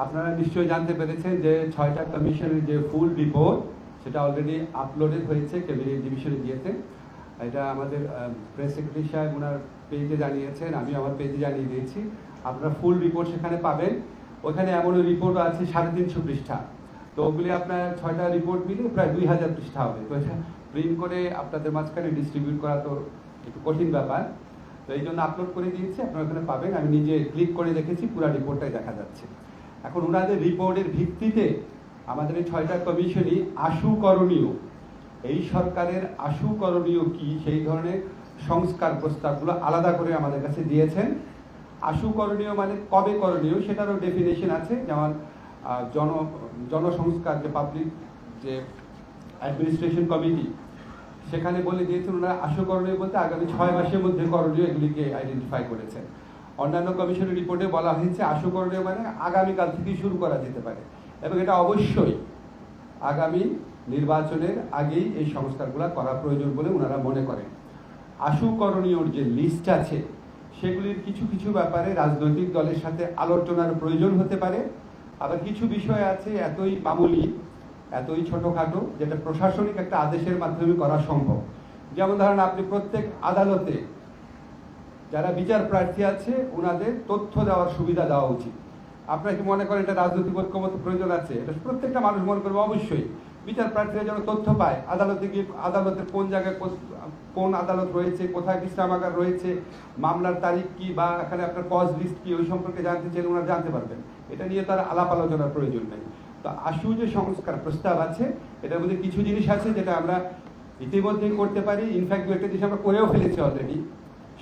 আপনারা নিশ্চয়ই জানতে পেরেছেন যে 6টা কমিশনের যে ফুল রিপোর্ট সেটা অলরেডি আপলোডেড হয়েছে, ক্যাবিনেট ডিভিশনে দিয়েছে। এটা আমাদের প্রেস সেক্রেটারি সাহেব ওনার পেজে জানিয়েছেন, আমি আমার পেজে জানিয়ে দিয়েছি। আপনারা ফুল রিপোর্ট সেখানে পাবেন। ওখানে এমনও রিপোর্ট আছে 350 পৃষ্ঠা। তো ওগুলি আপনার 6টা রিপোর্ট মিলে প্রায় 2000 পৃষ্ঠা হবে। তো এটা প্রিন্ট করে আপনাদের মাঝখানে ডিস্ট্রিবিউট করা তো একটু কঠিন ব্যাপার। তো এই জন্য আপলোড করে দিয়েছি, আপনারা ওখানে পাবেন। আমি নিজে ক্লিক করে দেখেছি, পুরো রিপোর্টটাই দেখা যাচ্ছে। এখন ওনাদের রিপোর্টের ভিত্তিতে আমাদের এই 6টা কমিশনই আশু করণীয়, এই সরকারের আশু করণীয় কি সেই ধরনের সংস্কার প্রস্তাবগুলো আলাদা করে আমাদের কাছে দিয়েছেন। আশু করণীয় মানে কবে করণীয় সেটারও ডেফিনেশন আছে, যেমন জনসংস্কার যে পাবলিক যে অ্যাডমিনিস্ট্রেশন কমিটি সেখানে বলে দিয়েছেন ওনারা আশু করণীয় বলতে আগামী 6 মাসের মধ্যে করণীয় এগুলিকে আইডেন্টিফাই করেছেন। অন্যান্য কমিশনের রিপোর্টে বলা হয়েছে আশু করণীয় মানে আগামীকাল থেকেই শুরু করা যেতে পারে, এবং এটা অবশ্যই আগামী নির্বাচনের আগেই এই সংস্কারগুলো করা প্রয়োজন বলে ওনারা মনে করেন। আশু করণীয়র যে লিস্ট আছে সেগুলির কিছু কিছু ব্যাপারে রাজনৈতিক দলের সাথে আলোচনার প্রয়োজন হতে পারে, আবার কিছু বিষয় আছে এতই মামুলি, এতই ছোটোখাটো যেটা প্রশাসনিক একটা আদেশের মাধ্যমে করা সম্ভব। যেমন ধরেন আপনি প্রত্যেক আদালতে যারা বিচার প্রার্থী আছে ওনাদের তথ্য দেওয়ার সুবিধা দেওয়া উচিত। আপনারা কি মনে করেন এটা রাজনৈতিক ঐক্যমত প্রয়োজন আছে? এটা প্রত্যেকটা মানুষ মনে করবে অবশ্যই বিচার প্রার্থীরা যেন তথ্য পায়, আদালতে গিয়ে আদালতের কোন জায়গায় কোন আদালত রয়েছে, কোথায় বিশ্রামাগার রয়েছে, মামলার তারিখ কি, বা এখানে আপনার কজ লিস্ট কি, ওই সম্পর্কে জানতে চাইলে ওনারা জানতে পারবেন। এটা নিয়ে তার আলাপ আলোচনার প্রয়োজন নেই। তো আশু যে সংস্কার প্রস্তাব আছে এটার মধ্যে কিছু জিনিস আছে যেটা আমরা ইতিমধ্যেই করতে পারি। ইনফ্যাক্ট একটা জিনিস আমরা করেও ফেলেছি অলরেডি,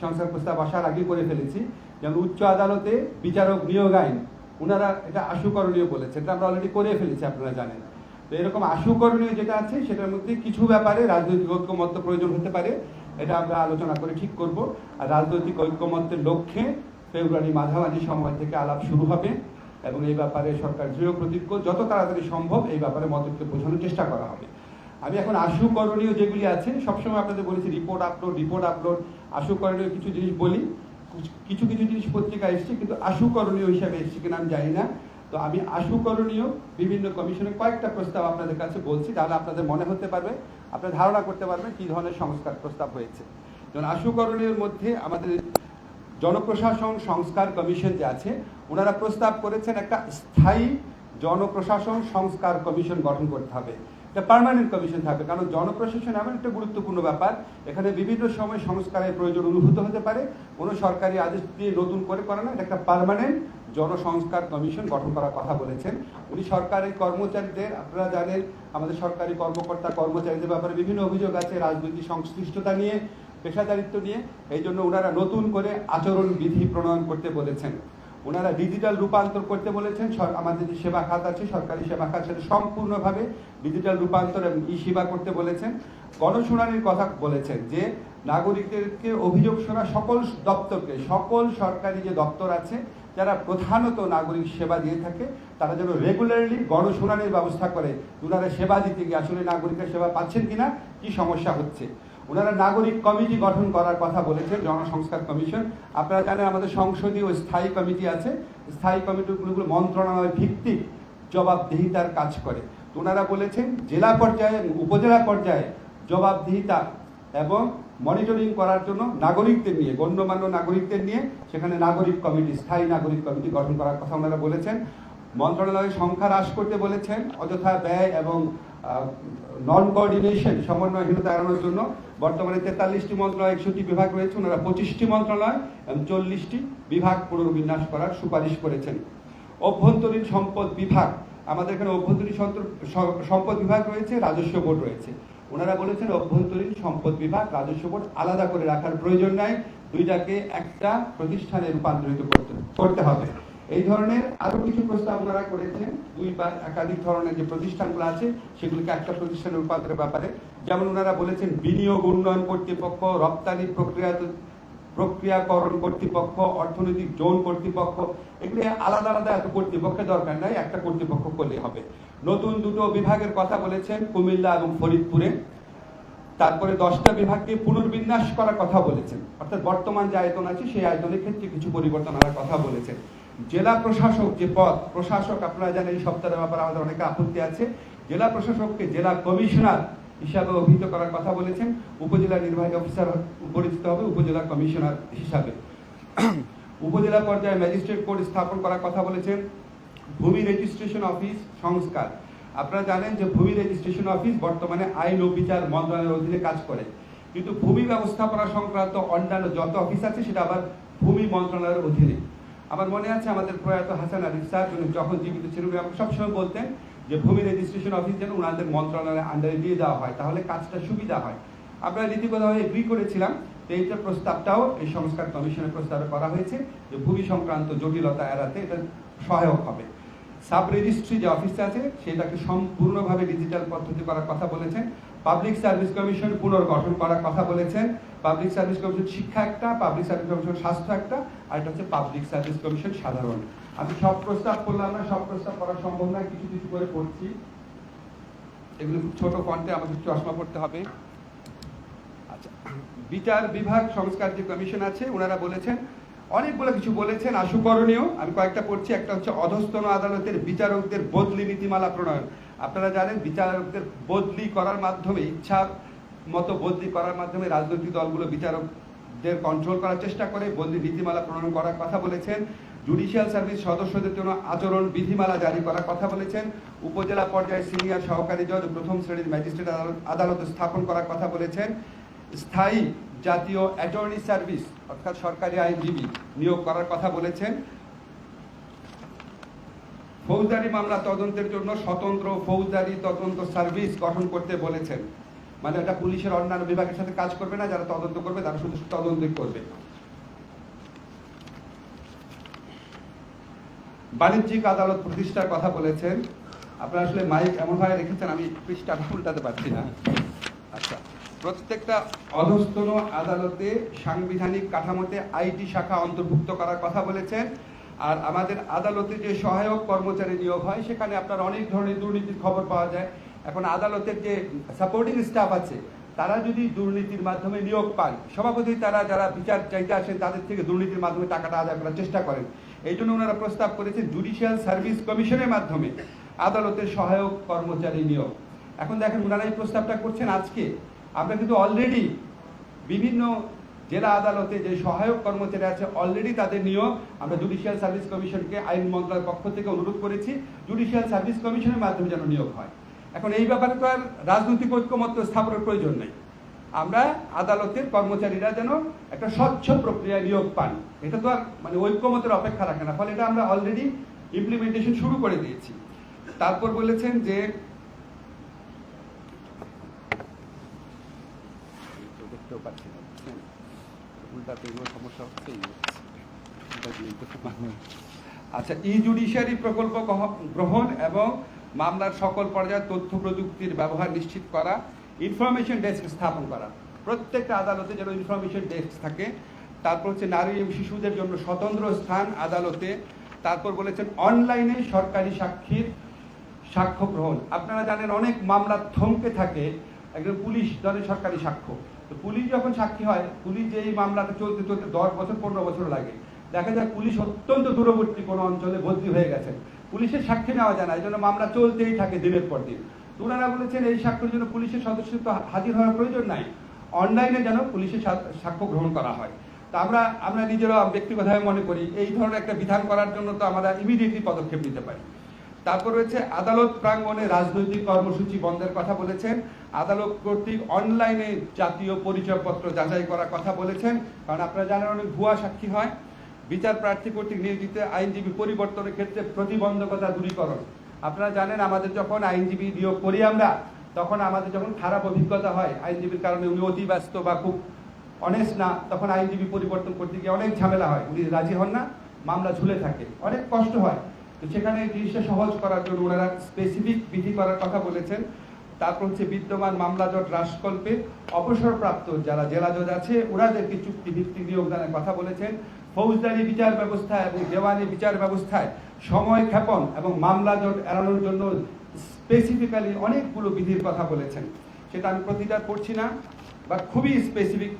সংস্কার প্রস্তাব আসার আগে করে ফেলেছি। যেমন উচ্চ আদালতে বিচারক নিয়োগ আইন ওনারা এটা আশু করণীয় বলেছে, এটা আমরা অলরেডি করে ফেলেছি, আপনারা জানেন। তো এরকম আশু করণীয় যেটা আছে সেটার মধ্যে কিছু ব্যাপারে রাজনৈতিক ঐক্যমত্য প্রয়োজন হতে পারে, এটা আমরা আলোচনা করে ঠিক করব। আর রাজনৈতিক ঐক্যমত্যের লক্ষ্যে ফেব্রুয়ারি মাঝামাঝি সময় থেকে আলাপ শুরু হবে, এবং এই ব্যাপারে সরকার দৃঢ় প্রতিজ্ঞ, যত তাড়াতাড়ি সম্ভব এই ব্যাপারে মতকে বোঝানোর চেষ্টা করা হবে। আমি এখন আশু করণীয় যেগুলি আছে সবসময় আপনাদের বলেছি রিপোর্ট আপলোড আশু করণীয় কিছু জিনিস বলি, কিছু কিছু জিনিস পত্রিকা এসছে, কিন্তু আশু করণীয় হিসাবে এসছে কিনা আমি জানি না। তো আমি আশু করণীয় বিভিন্ন কমিশনের কয়েকটা প্রস্তাব আপনাদের কাছে বলছি, তাহলে আপনাদের মনে হতে পারবে, আপনারা ধারণা করতে পারবেন কি ধরনের সংস্কার প্রস্তাব হয়েছে। যেমন আশু করণীয়র মধ্যে আমাদের জনপ্রশাসন সংস্কার কমিশন যে আছে ওনারা প্রস্তাব করেছেন একটা স্থায়ী জনপ্রশাসন সংস্কার কমিশন গঠন করতে হবে। এটা পার্মানেন্ট কমিশন থাকবে, কারণ জনপ্রশাসন এমন একটা গুরুত্বপূর্ণ ব্যাপার, এখানে বিভিন্ন সময় সংস্কারের প্রয়োজন অনুভূত হতে পারে। কোনো সরকারি আদেশ দিয়ে নতুন করে না, এটা একটা পার্মানেন্ট জনসংস্কার কমিশন গঠন করার কথা বলেছেন উনি। সরকারি কর্মচারীদের, আপনারা জানেন আমাদের সরকারি কর্মকর্তা কর্মচারীদের ব্যাপারে বিভিন্ন অভিযোগ আছে রাজনৈতিক সংশ্লিষ্টতা নিয়ে, পেশাদারিত্ব নিয়ে। এই জন্য ওনারা নতুন করে আচরণ বিধি প্রণয়ন করতে বলেছেন। ওনারা ডিজিটাল রূপান্তর করতে বলেছেন। আমাদের যে সেবা খাত আছে, সরকারি সেবা খাত, সেটা সম্পূর্ণভাবে ডিজিটাল রূপান্তর এবং ই সেবা করতে বলেছেন। গণশুনানির কথা বলেছেন, যে নাগরিকদেরকে অভিযোগ শোনা সকল দপ্তরকে, সকল সরকারি যে দপ্তর আছে যারা প্রধানত নাগরিক সেবা দিয়ে থাকে তারা যেন রেগুলারলি গণশুনানির ব্যবস্থা করে ওনারা সেবা দিতে গিয়ে আসলে নাগরিকের সেবা পাচ্ছেন কিনা, কি সমস্যা হচ্ছে। ওনারা নাগরিক কমিটি গঠন করার কথা বলেছেন, জনসংস্কার কমিশন। আপনারা জানেন আমাদের সংসদীয় স্থায়ী কমিটি আছে, স্থায়ী কমিটিগুলো মন্ত্রণালয় ভিত্তিক জবাবদিহিতার কাজ করে। তো ওনারা বলেছেন জেলা পর্যায়ে, উপজেলা পর্যায়ে জবাবদিহিতা এবং মনিটরিং করার জন্য নাগরিকদের নিয়ে, গণ্যমান্য নাগরিকদের নিয়ে সেখানে নাগরিক কমিটি, স্থায়ী নাগরিক কমিটি গঠন করার কথা ওনারা বলেছেন। মন্ত্রণালয়ের সংখ্যা হ্রাস করতে বলেছেন, অযথা ব্যয় এবং নন কোঅর্ডিনেশন, সমন্বয়হীনতা এড়ানোর জন্য। বর্তমানে 43টি মন্ত্রণালয়, 61টি বিভাগ রয়েছে, ওনারা 25টি মন্ত্রণালয় এবং 40টি বিভাগ পুনর্বিন্যাস করার সুপারিশ করেছেন। অভ্যন্তরীণ সম্পদ বিভাগ, আমাদের এখানে অভ্যন্তরীণ সম্পদ বিভাগ রয়েছে, রাজস্ব বোর্ড রয়েছে। ওনারা বলেছেন অভ্যন্তরীণ সম্পদ বিভাগ, রাজস্ব বোর্ড আলাদা করে রাখার প্রয়োজন নাই, দুইটাকে একটা প্রতিষ্ঠানে রূপান্তরিত করতে হবে। এই ধরনের আরো কিছু প্রস্তাব ওনারা করেছেন, দুই বা একাধিক ধরনের যে প্রতিষ্ঠানগুলো আছে সেগুলিকে একটা প্রতিষ্ঠানে রূপান্তরের ব্যাপারে। যেমন ওনারা বলেছেন বিনিয়োগ উন্নয়ন কর্তৃপক্ষ, রপ্তানি প্রক্রিয়াকরণ কর্তৃপক্ষ, অর্থনৈতিক জোন কর্তৃপক্ষ, এগুলি আলাদা আলাদা এত কর্তৃপক্ষের দরকার নাই, একটা কর্তৃপক্ষ করলে হবে। নতুন দুটো বিভাগের কথা বলেছেন কুমিল্লা এবং ফরিদপুরে। তারপরে 10টা বিভাগকে পুনর্বিন্যাস করার কথা বলেছেন, অর্থাৎ বর্তমান যে আয়তন আছে সেই আয়তনের ক্ষেত্রে কিছু পরিবর্তন আনার কথা বলেছেন। জেলা প্রশাসক যে পদ, প্রশাসক আপনারা জানেন এই সপ্তাহের ব্যাপারে আমাদের অনেক আপত্তি আছে। জেলা প্রশাসককে জেলা কমিশনার হিসাবে অভিহিত করার কথা বলেছেন। উপজেলা নির্বাহী অফিসার পরিচিত হবে উপজেলা কমিশনার হিসাবে। উপজেলা পর্যায়ে ম্যাজিস্ট্রেট কোর্ট স্থাপন করার কথা বলেছেন। ভূমি রেজিস্ট্রেশন অফিস সংস্কার, আপনারা জানেন যে ভূমি রেজিস্ট্রেশন অফিস বর্তমানে আইন ও বিচার মন্ত্রণালয়ের অধীনে কাজ করে, কিন্তু ভূমি ব্যবস্থাপনা সংক্রান্ত অন্যান্য যত অফিস আছে সেটা আবার ভূমি মন্ত্রণালয়ের অধীনে। আমার মনে আছে আমাদের প্রয়াত হাসান আরিফ স্যার যখন জীবিত ছিলেন আপনি সবসময় বলতেন যে ভূমি রেজিস্ট্রেশন অফিস যেন ওনাদের মন্ত্রণালয়ের আন্ডারে দিয়ে দেওয়া হয়, তাহলে কাজটা সুবিধা হয়। আমরা নীতিগতভাবে এগ্রি করেছিলাম। এইটার প্রস্তাবটাও এই সংস্কার কমিশনের প্রস্তাবে করা হয়েছে যে ভূমি সংক্রান্ত জটিলতা এড়াতে এটা সহায়ক হবে। সাব রেজিস্ট্রি যে অফিসটা আছে সেটাকে সম্পূর্ণভাবে ডিজিটাল পদ্ধতি করার কথা বলেছেন। পাবলিক সার্ভিস কমিশন পুনর্গঠন করার কথা বলেছেন। পাবলিক সার্ভিস কমিশন শিক্ষা একটা, পাবলিক সার্ভিস কমিশন স্বাস্থ্য একটা, আর এটা হচ্ছে পাবলিক সার্ভিস কমিশন সাধারণ। আমি সব প্রস্তাব করলাম না, সব প্রস্তাব করা সম্ভব নয়, কিছু কিছু করে পড়ছি। এগুলো খুব ছোট ফন্টে, আমাকে চশমা পড়তে হবে। আচ্ছা, বিচার বিভাগ সংস্কার যে কমিশন আছে ওনারা বলেছেন অনেকগুলো কিছু বলেছেন আশুকরণীয়। আমি কয়েকটা পড়ছি। একটা হচ্ছে অধস্তন আদালতের বিচারকদের বদলি নীতিমালা প্রণয়ন। আপনারা জানেন বিচারকদের বদলি করার মাধ্যমে, ইচ্ছা মতো বদলি করার মাধ্যমে রাজনৈতিক দলগুলো বিচারকদের কন্ট্রোল করার চেষ্টা করে। বদলি নীতিমালা প্রণয়ন করার কথা বলেছেন। জুডিশিয়াল সার্ভিস সদস্যদের জন্য আচরণ বিধিমালা জারি করার কথা বলেছেন। উপজেলা পর্যায়ে সিনিয়র সহকারী জজ প্রথম শ্রেণীর ম্যাজিস্ট্রেট আদালত স্থাপন করার কথা বলেছেন। স্থায়ী জাতীয় অ্যাটর্নি সার্ভিস অর্থাৎ সরকারি আইনজীবী নিয়োগ করার কথা বলেছেন। ফৌজদারি মামলা তদন্তের জন্য স্বতন্ত্র ফৌজদারি তদন্ত সার্ভিস গঠন করতে বলেছেন। মানে এটা পুলিশের অন্যান্য বিভাগের সাথে কাজ করবে না, যারা তদন্ত করবে তারা শুধু তদন্ত করবে। বাণিজ্যিক আদালত প্রতিষ্ঠার কথা বলেছেন। আপনারা আসলে মাইক এমনভাবে রেখেছেন আমি পৃষ্ঠাটা উল্টাতে পারছি না। আচ্ছা, প্রত্যেকটা অধস্তন আদালতে সাংবিধানিক কাঠামোতে আইটি শাখা অন্তর্ভুক্ত করার কথা বলেছেন। আর আমাদের আদালতে যে সহায়ক কর্মচারী নিয়োগ হয় সেখানে আপনার অনেক ধরনের দুর্নীতির খবর পাওয়া যায়। এখন আদালতের যে সাপোর্টিং স্টাফ আছে তারা যদি দুর্নীতির মাধ্যমে নিয়োগ পান, স্বভাবতই তারা যারা বিচার চাইতে আসেন তাদের থেকে দুর্নীতির মাধ্যমে টাকাটা আদায় করার চেষ্টা করেন। এই জন্য ওনারা প্রস্তাব করেছেন জুডিশিয়াল সার্ভিস কমিশনের মাধ্যমে আদালতের সহায়ক কর্মচারী নিয়োগ। এখন দেখেন ওনারা এই প্রস্তাবটা করছেন আজকে। আমরা কিন্তু অলরেডি বিভিন্ন জেলা আদালতে যে সহায়ক কর্মচারী আছে অলরেডি তাদের নিয়োগ আমরা জুডিশিয়াল সার্ভিস কমিশনকে আইন মন্ত্রণালয়ের পক্ষ থেকে অনুরোধ করেছি জুডিশিয়াল সার্ভিস কমিশনের মাধ্যমে যেন নিয়োগ হয়। এখন এই ব্যাপারে তো আর রাজনৈতিক ঐক্যমত্য স্থাপনের প্রয়োজন নেই। আমরা আদালতের কর্মচারীরা যেন একটা স্বচ্ছ প্রক্রিয়ায় নিয়োগ পান, এটা তো আর মানে ঐক্যমতের অপেক্ষা রাখে না, ফলে এটা আমরা অলরেডি ইমপ্লিমেন্টেশন শুরু করে দিয়েছি। তারপর বলেছেন যে দেখতেও পাচ্ছি না, উল্টাতে সমস্যা হচ্ছে। আচ্ছা, ই জুডিশিয়ারি প্রকল্প গ্রহণ এবং মামলার সকল পর্যায়ে তথ্য প্রযুক্তির ব্যবহার নিশ্চিত করা, ইনফরমেশন ডেস্ক স্থাপন করা, প্রত্যেকটা আদালতে যেন ইনফরমেশন ডেস্ক থাকে। তারপর হচ্ছে নারী এবং শিশুদের জন্য স্বতন্ত্র স্থান আদালতে। তারপর বলেছেন অনলাইনে সরকারি সাক্ষীর সাক্ষ্য গ্রহণ। আপনারা জানেন অনেক মামলা থমকে থাকে, একজন পুলিশ ধরে সরকারি সাক্ষ্য, তো পুলিশ যখন সাক্ষী হয়, পুলিশ যে এই মামলাটা চলতে চলতে 10 বছর 15 বছর লাগে। দেখা যায় পুলিশ অত্যন্ত দূরবর্তী কোনো অঞ্চলে বদলি হয়ে গেছেন, পুলিশের সাক্ষী নেওয়া যায় না, এই জন্য মামলা চলতেই থাকে দিনের পর দিন। ওনারা বলেছেন এই সাক্ষ্যের জন্য পুলিশের সদস্য তো হাজির হওয়ার প্রয়োজন নাই, অনলাইনে যেন পুলিশের সাক্ষ্য গ্রহণ করা হয়। তা আমরা নিজেরা ব্যক্তিগতভাবে মনে করি এই ধরনের একটা বিধান করার জন্য তো আমরা ইমিডিয়েটলি পদক্ষেপ নিতে পারি। তারপর রয়েছে আদালত প্রাঙ্গণে রাজনৈতিক কর্মসূচি বন্ধের কথা বলেছেন। আদালত কর্তৃক অনলাইনে জাতীয় পরিচয়পত্র যাচাই করার কথা বলেছেন, কারণ আপনারা জানেন অনেক ভুয়া সাক্ষী হয়। বিচার প্রার্থী কর্তৃক নিয়োজিত আইনজীবী পরিবর্তনের ক্ষেত্রে প্রতিবন্ধকতা দূরীকরণ। আপনারা জানেন আমাদের যখন আইনজীবী নিয়োগ করি আমরা, তখন আমাদের যখন খারাপ অভিজ্ঞতা হয় আইনজীবীর কারণে উনি অতি ব্যস্ত বা খুব অনেস্ট না, তখন আইনজীবী পরিবর্তন করতে গিয়ে অনেক ঝামেলা হয়, উনি রাজি হন না, মামলা ঝুলে থাকে, অনেক কষ্ট হয়। তো সেখানে এই জিনিসটা সহজ করার জন্য ওনারা স্পেসিফিক বিধি করার কথা বলেছেন। তারপর হচ্ছে বিদ্যমান মামলা জট হ্রাসকল্পে অবসরপ্রাপ্ত যারা জেলা জজ আছে ওনাদেরকে চুক্তিভিত্তিক নিয়োগদানের কথা বলেছেন। ফৌজদারি বিচার ব্যবস্থা এবং দেওয়ানি বিচার ব্যবস্থায় সময় ক্ষেপণ এবং মামলা জট এড়ানোর জন্য স্পেসিফিক্যালি অনেকগুলো বিধির কথা বলেছেন। সেটা আমি প্রতিটা পড়ছি না, বা খুবই স্পেসিফিক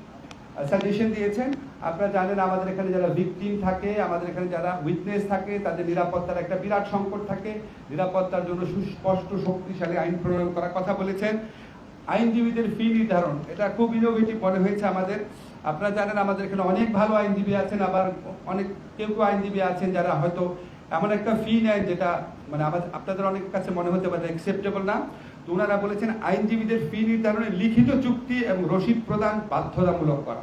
সাজেশন দিয়েছেন। আপনারা জানেন আমাদের এখানে যারা ভিকটিম থাকে, আমাদের এখানে যারা উইটনেস থাকে, তাদের নিরাপত্তার একটা বিরাট সংকট থাকে। নিরাপত্তার জন্য সুস্পষ্ট শক্তিশালী আইন প্রণয়ন করার কথা বলেছেন। আইনজীবীদের ফি নির্ধারণ, এটা খুব ইনোভেটিভ মনে হয়েছে আমাদের। আপনারা জানেন আমাদের এখানে অনেক ভালো আইনজীবী আছেন, আবার অনেক কেউ আইনজীবী আছেন যারা হয়তো এমন একটা ফি নেয় যেটা মানে আপনাদের অনেকের কাছে মনে হতে পারে অ্যাকসেপ্টেবল না। তো ওনারা বলেছেন আইনজীবীদের ফি নির্ধারণে লিখিত চুক্তি এবং রসিদ প্রদান বাধ্যতামূলক করা।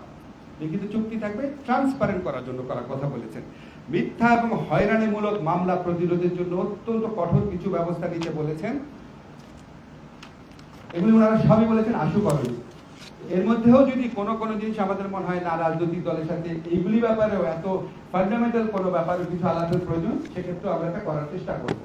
লিখিত চুক্তি থাকবে, ট্রান্সপারেন্ট করার জন্য করার কথা বলেছেন। মিথ্যা এবং হয়রানিমূলক মামলা প্রতিরোধের জন্য অত্যন্ত কঠোর কিছু ব্যবস্থা নিতে বলেছেন। এগুলি ওনারা সবই বলেছেন আশুকরণীয়। এর মধ্যেও যদি কোনো জিনিস আমাদের মনে হয় না রাজনৈতিক দলের সাথে এইগুলি ব্যাপারেও এত ফান্ডামেন্টাল কোনো ব্যাপারে কিছু আলাদার প্রয়োজন, সেক্ষেত্রে আমরা এটা করার চেষ্টা করব।